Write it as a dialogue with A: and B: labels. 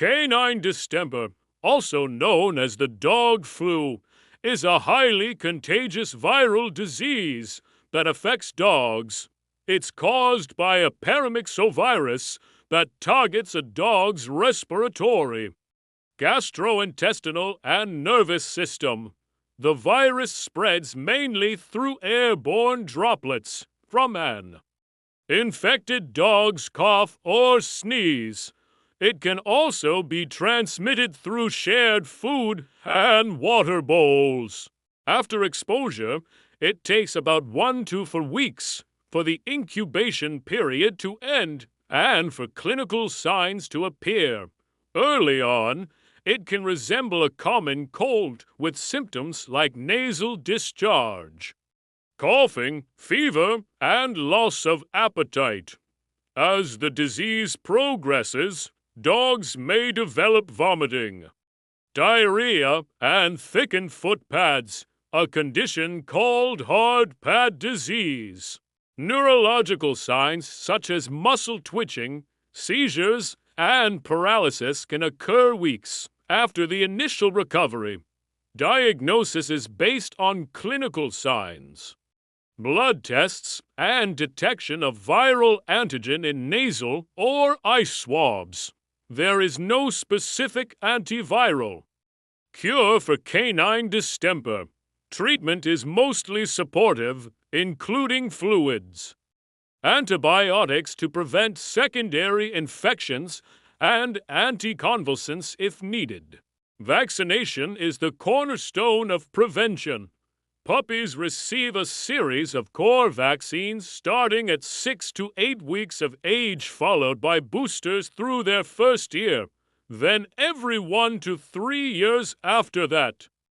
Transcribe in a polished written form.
A: Canine distemper, also known as the dog flu, is a highly contagious viral disease that affects dogs. It's caused by a paramyxovirus that targets a dog's respiratory, gastrointestinal, and nervous system. The virus spreads mainly through airborne droplets from an infected dog's cough or sneeze. It can also be transmitted through shared food and water bowls. After exposure, it takes about 1 to 4 weeks for the incubation period to end and for clinical signs to appear. Early on, it can resemble a common cold with symptoms like nasal discharge, coughing, fever, and loss of appetite. As the disease progresses, dogs may develop vomiting, diarrhea, and thickened foot pads, a condition called hard pad disease. Neurological signs such as muscle twitching, seizures, and paralysis can occur weeks after the initial recovery. Diagnosis is based on clinical signs, blood tests, and detection of viral antigen in nasal or eye swabs. There is no specific antiviral cure for canine distemper. Treatment is mostly supportive, including fluids, antibiotics to prevent secondary infections, and anticonvulsants if needed. Vaccination is the cornerstone of prevention. Puppies receive a series of core vaccines starting at 6 to 8 weeks of age, followed by boosters through their first year, then every 1 to 3 years after that.